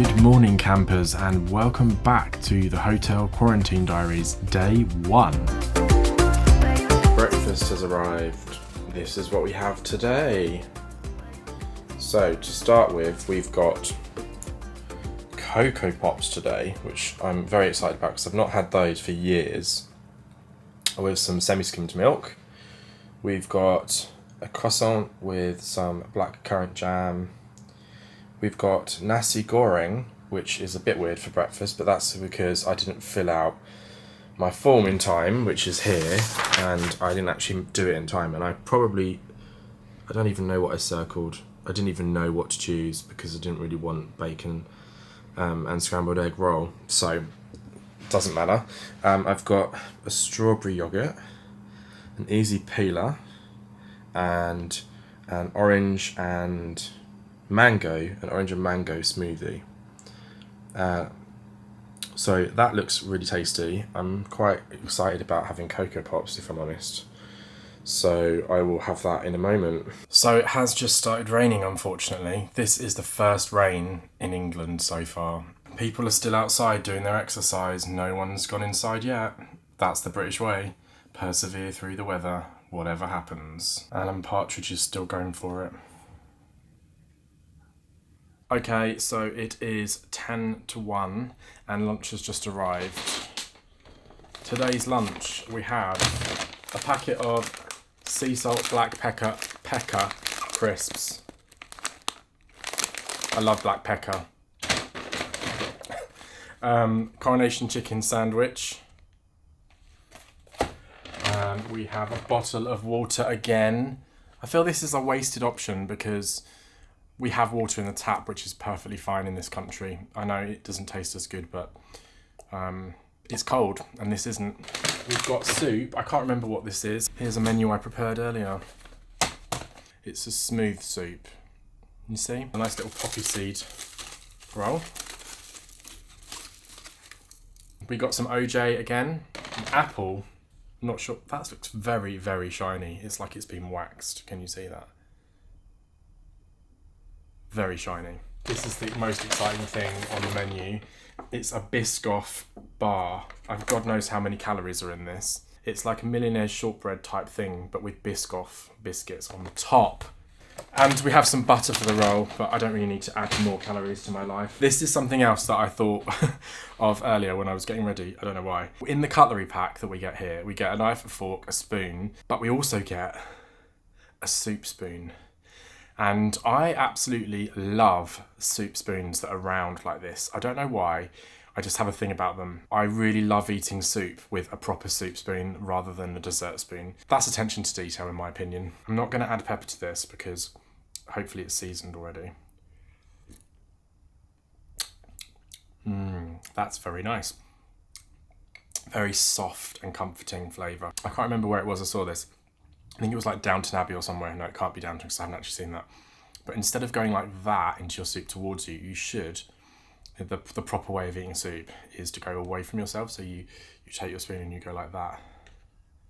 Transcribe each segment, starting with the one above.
Good morning, campers, and welcome back to the Hotel Quarantine Diaries, day 1. Breakfast has arrived. This is what we have today. So, to start with, we've got Cocoa Pops today, which I'm very excited about because I've not had those for years, with some semi-skimmed milk. We've got a croissant with some black currant jam. We've got nasi goreng, which is a bit weird for breakfast, but that's because I didn't fill out my form in time, which is here, and I didn't actually do it in time, and I don't even know what I circled. I didn't even know what to choose because I didn't really want bacon and scrambled egg roll, so it doesn't matter. I've got a strawberry yoghurt, an easy peeler, and an orange and mango smoothie. So that looks really tasty. I'm quite excited about having Cocoa Pops, if I'm honest. So I will have that in a moment. So it has just started raining, unfortunately. This is the first rain in England so far. People are still outside doing their exercise. No one's gone inside yet. That's the British way. Persevere through the weather, whatever happens. Alan Partridge is still going for it. Okay, so it is 10 to 1 and lunch has just arrived. Today's lunch, we have a packet of sea salt black pepper crisps. I love black pepper. Coronation chicken sandwich. We have a bottle of water again. I feel this is a wasted option because we have water in the tap, which is perfectly fine in this country. I know it doesn't taste as good, but it's cold, and this isn't. We've got soup. I can't remember what this is. Here's a menu I prepared earlier. It's a smooth soup. You see? A nice little poppy seed roll. We got some OJ again. An apple. I'm not sure. That looks very, very shiny. It's like it's been waxed. Can you see that? Very shiny. This is the most exciting thing on the menu. It's a Biscoff bar. God knows how many calories are in this. It's like a millionaire's shortbread type thing, but with Biscoff biscuits on the top. And we have some butter for the roll, but I don't really need to add more calories to my life. This is something else that I thought of earlier when I was getting ready. I don't know why. In the cutlery pack that we get here, we get a knife, a fork, a spoon, but we also get a soup spoon. And I absolutely love soup spoons that are round like this. I don't know why, I just have a thing about them. I really love eating soup with a proper soup spoon rather than a dessert spoon. That's attention to detail in my opinion. I'm not going to add pepper to this because hopefully it's seasoned already. That's very nice. Very soft and comforting flavour. I can't remember where it was I saw this. I think it was like Downton Abbey or somewhere. No, it can't be Downton because I haven't actually seen that. But instead of going like that into your soup towards you, you should, the proper way of eating soup is to go away from yourself. So you take your spoon and you go like that.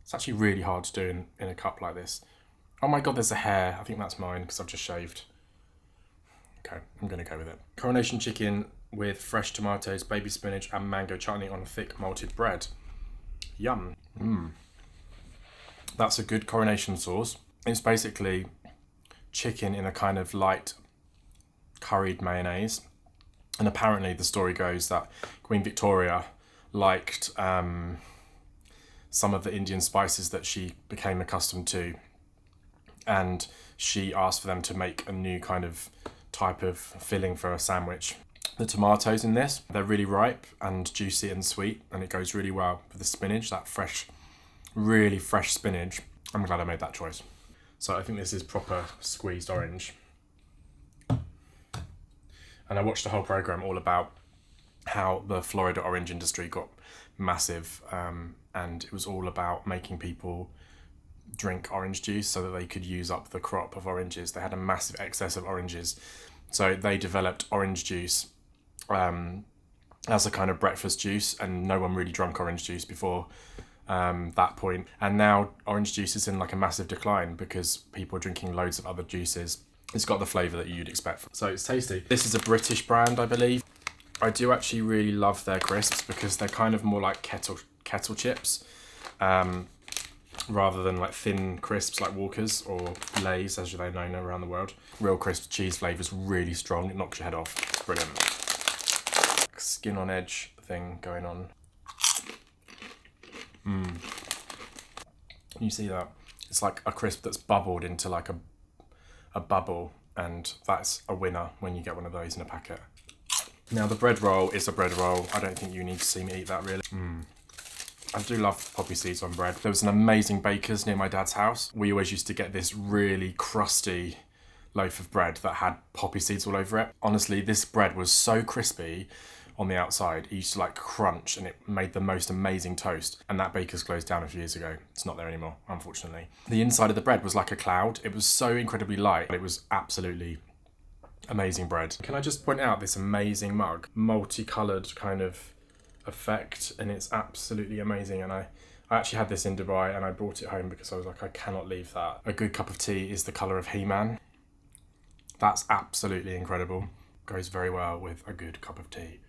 It's actually really hard to do in a cup like this. Oh my God, there's a hair. I think that's mine because I've just shaved. Okay, I'm going to go with it. Coronation chicken with fresh tomatoes, baby spinach and mango chutney on a thick malted bread. Yum. That's a good coronation sauce. It's basically chicken in a kind of light curried mayonnaise. And apparently the story goes that Queen Victoria liked some of the Indian spices that she became accustomed to. And she asked for them to make a new kind of type of filling for a sandwich. The tomatoes in this, they're really ripe and juicy and sweet. And it goes really well with the spinach, that fresh, really fresh spinach. I'm glad I made that choice. So I think this is proper squeezed orange. And I watched a whole program all about how the Florida orange industry got massive, and it was all about making people drink orange juice so that they could use up the crop of oranges. They had a massive excess of oranges. So they developed orange juice as a kind of breakfast juice, and no one really drank orange juice before that point. And now orange juice is in like a massive decline because people are drinking loads of other juices. It's got the flavour that you'd expect. So it's tasty. This is a British brand, I believe. I do actually really love their crisps because they're kind of more like kettle chips, rather than like thin crisps like Walker's or Lay's, as they're known around the world. Real crisp cheese flavour's really strong. It knocks your head off. It's brilliant. Skin on edge thing going on. You see that? It's like a crisp that's bubbled into like a bubble, and that's a winner when you get one of those in a packet. Now the bread roll is a bread roll. I don't think you need to see me eat that really. I do love poppy seeds on bread. There was an amazing baker's near my dad's house. We always used to get this really crusty loaf of bread that had poppy seeds all over it. Honestly, this bread was so crispy on the outside. It used to like crunch, and it made the most amazing toast. And that baker's closed down a few years ago. It's not there anymore, unfortunately. The inside of the bread was like a cloud. It was so incredibly light, but it was absolutely amazing bread. Can I just point out this amazing mug? Multicolored kind of effect, and it's absolutely amazing. And I actually had this in Dubai and I brought it home because I was like, I cannot leave that. A good cup of tea is the colour of He-Man. That's absolutely incredible. Goes very well with a good cup of tea.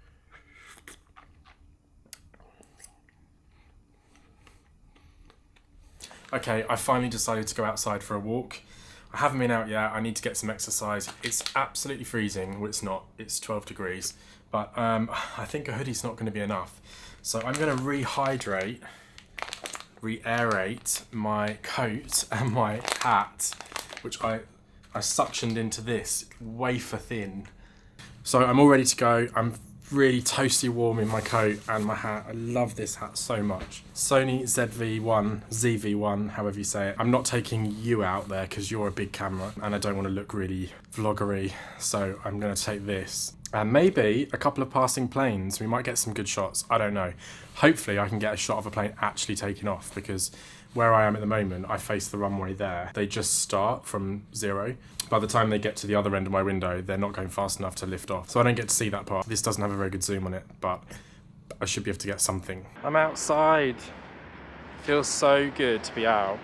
Okay, I finally decided to go outside for a walk. I haven't been out yet. I need to get some exercise. It's absolutely freezing. Well, it's not. It's 12 degrees. But I think a hoodie's not going to be enough. So I'm going to re-aerate my coat and my hat, which I suctioned into this wafer thin. So I'm all ready to go. I'm really toasty warm in my coat and my hat. I love this hat so much. Sony ZV-1, however you say it. I'm not taking you out there because you're a big camera and I don't want to look really vloggery. So I'm going to take this. And maybe a couple of passing planes. We might get some good shots. I don't know. Hopefully I can get a shot of a plane actually taking off, because where I am at the moment, I face the runway there. They just start from 0. By the time they get to the other end of my window, they're not going fast enough to lift off. So I don't get to see that part. This doesn't have a very good zoom on it, but I should be able to get something. I'm outside. Feels so good to be out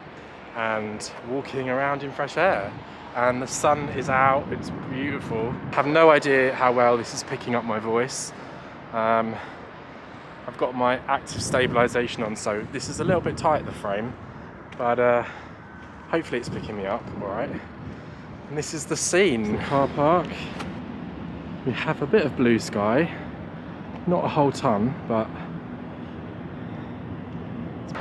and walking around in fresh air. And the sun is out, it's beautiful. I have no idea how well this is picking up my voice. I've got my active stabilisation on, so this is a little bit tight, the frame, but hopefully it's picking me up all right. And this is the scene. The car park. We have a bit of blue sky, not a whole ton, but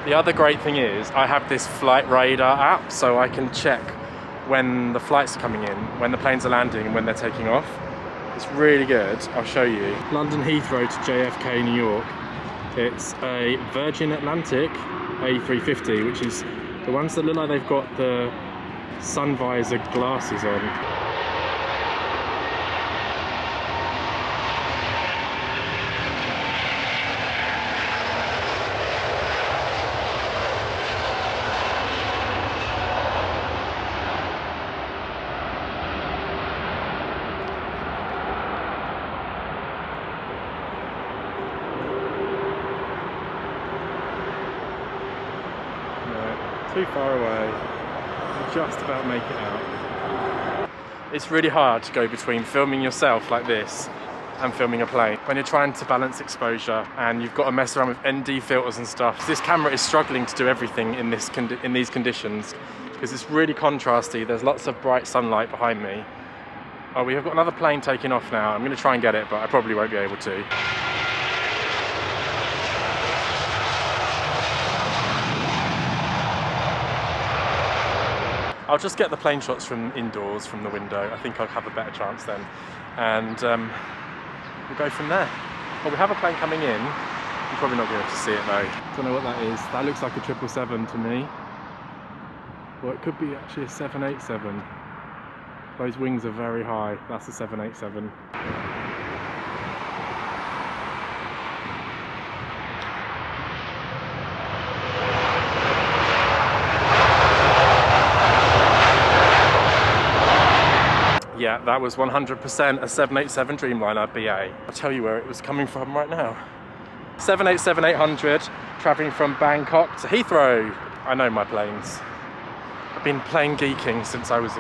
the other great thing is I have this flight radar app, so I can check when the flights are coming in, when the planes are landing, and when they're taking off. It's really good. I'll show you. London Heathrow to JFK, New York. It's a Virgin Atlantic A350, which is the ones that look like they've got the sun visor glasses on. Too far away. I'll just about make it out. It's really hard to go between filming yourself like this and filming a plane when you're trying to balance exposure and you've got to mess around with ND filters and stuff. This camera is struggling to do everything in these conditions because it's really contrasty. There's lots of bright sunlight behind me. Oh, we have got another plane taking off now. I'm going to try and get it, but I probably won't be able to. I'll just get the plane shots from indoors, from the window. I think I'll have a better chance then. And we'll go from there. Well, we have a plane coming in. I'm probably not going to be able to see it though. Don't know what that is. That looks like a 777 to me. Well, it could be actually a 787. Those wings are very high. That's a 787. Yeah, that was 100% a 787 Dreamliner BA. I'll tell you where it was coming from right now. 787-800, travelling from Bangkok to Heathrow. I know my planes. I've been plane geeking since I was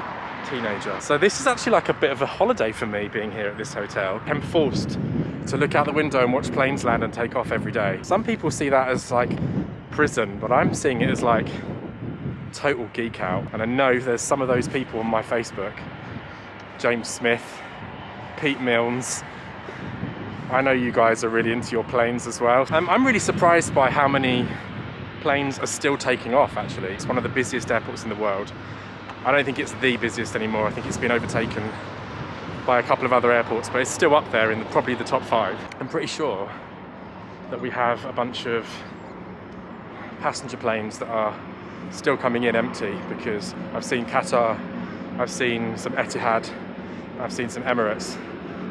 teenager. So this is actually like a bit of a holiday for me being here at this hotel. I'm forced to look out the window and watch planes land and take off every day. Some people see that as like prison, but I'm seeing it as like total geek out. And I know there's some of those people on my Facebook. James Smith, Pete Milnes. I know you guys are really into your planes as well. I'm really surprised by how many planes are still taking off actually. It's one of the busiest airports in the world. I don't think it's the busiest anymore. I think it's been overtaken by a couple of other airports, but it's still up there in probably the top 5. I'm pretty sure that we have a bunch of passenger planes that are still coming in empty, because I've seen Qatar, I've seen some Etihad, I've seen some Emirates.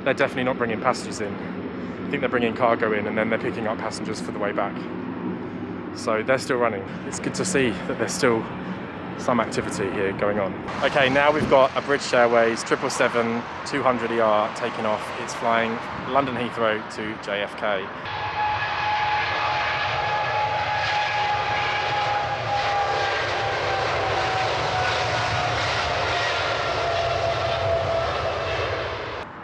They're definitely not bringing passengers in. I think they're bringing cargo in and then they're picking up passengers for the way back. So they're still running. It's good to see that there's still some activity here going on. Okay, now we've got a British Airways 777-200ER taking off. It's flying London Heathrow to JFK.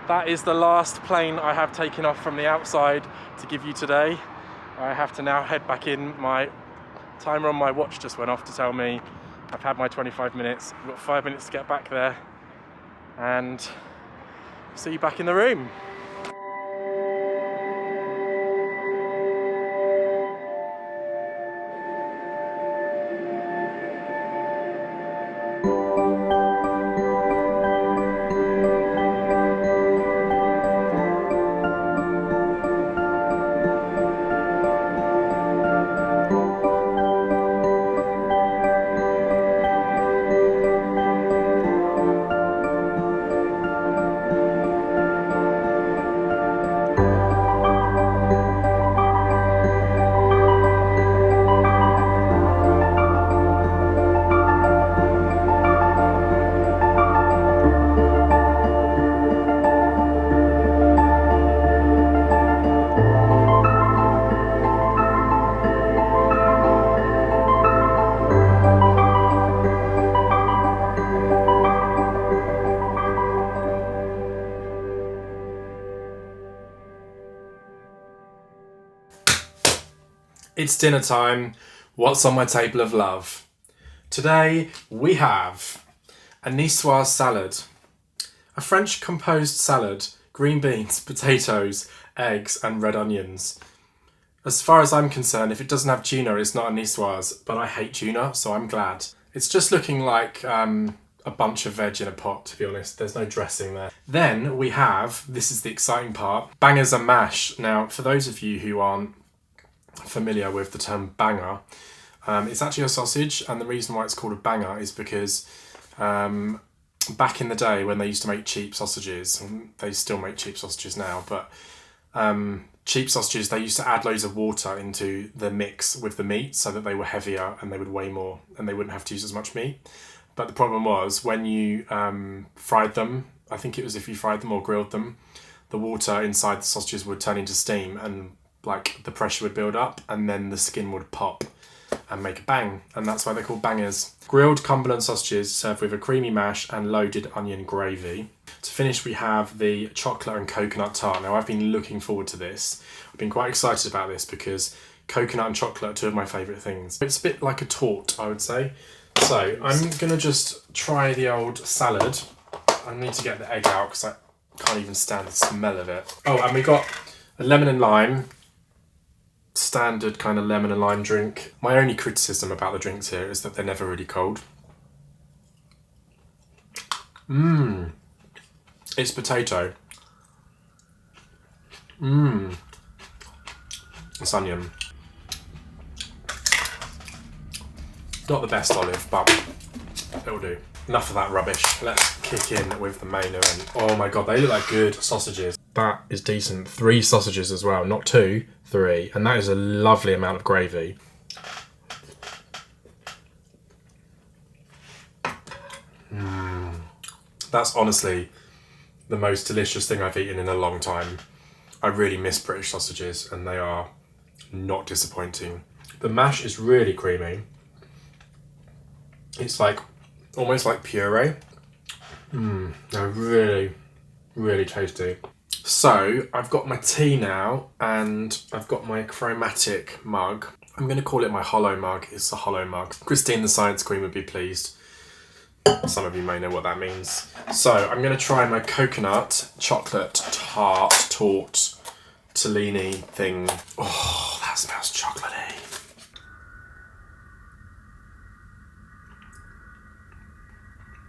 That is the last plane I have taken off from the outside to give you today. I have to now head back in. My timer on my watch just went off to tell me I've had my 25 minutes. I've got 5 minutes to get back there, and see you back in the room. It's dinner time. What's on my table of love? Today we have a niçoise salad, a French composed salad, green beans, potatoes, eggs and red onions. As far as I'm concerned, if it doesn't have tuna, it's not a niçoise, but I hate tuna, so I'm glad. It's just looking like a bunch of veg in a pot, to be honest. There's no dressing there. Then we have, this is the exciting part, bangers and mash. Now, for those of you who aren't familiar with the term banger, it's actually a sausage, and the reason why it's called a banger is because back in the day when they used to make cheap sausages, and they still make cheap sausages now, but cheap sausages, they used to add loads of water into the mix with the meat so that they were heavier and they would weigh more and they wouldn't have to use as much meat. But the problem was when you fried them, I think it was if you fried them or grilled them, the water inside the sausages would turn into steam and like the pressure would build up and then the skin would pop and make a bang, and that's why they're called bangers. Grilled Cumberland sausages served with a creamy mash and loaded onion gravy. To finish, we have the chocolate and coconut tart. Now, I've been looking forward to this. I've been quite excited about this because coconut and chocolate are two of my favourite things. It's a bit like a tort, I would say. So I'm gonna just try the old salad. I need to get the egg out because I can't even stand the smell of it. Oh, and we got a lemon and lime. Standard kind of lemon and lime drink. My only criticism about the drinks here is that they're never really cold. It's potato. It's onion. Not the best olive, but it'll do. Enough of that rubbish. Let's kick in with the main event. Oh my god, they look like good sausages. That is decent. 3 sausages as well, not 2, 3. And that is a lovely amount of gravy. That's honestly the most delicious thing I've eaten in a long time. I really miss British sausages and they are not disappointing. The mash is really creamy. It's like almost like puree. They're really, really tasty. So I've got my tea now and I've got my chromatic mug. I'm going to call it my hollow mug. It's a hollow mug. Christine the Science Queen would be pleased. Some of you may know what that means. So I'm going to try my coconut chocolate torte Tellini thing. Oh, that smells chocolatey.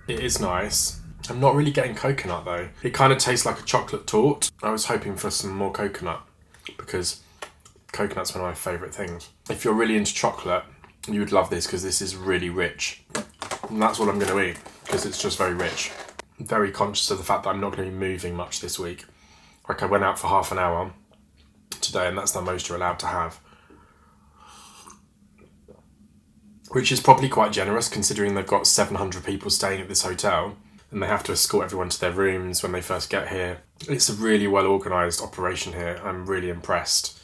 It is nice. I'm not really getting coconut though. It kind of tastes like a chocolate torte. I was hoping for some more coconut because coconut's one of my favourite things. If you're really into chocolate, you would love this because this is really rich. And that's what I'm going to eat because it's just very rich. I'm very conscious of the fact that I'm not going to be moving much this week. Like I went out for half an hour today and that's the most you're allowed to have. Which is probably quite generous considering they've got 700 people staying at this hotel and they have to escort everyone to their rooms when they first get here. It's a really well organised operation here. I'm really impressed.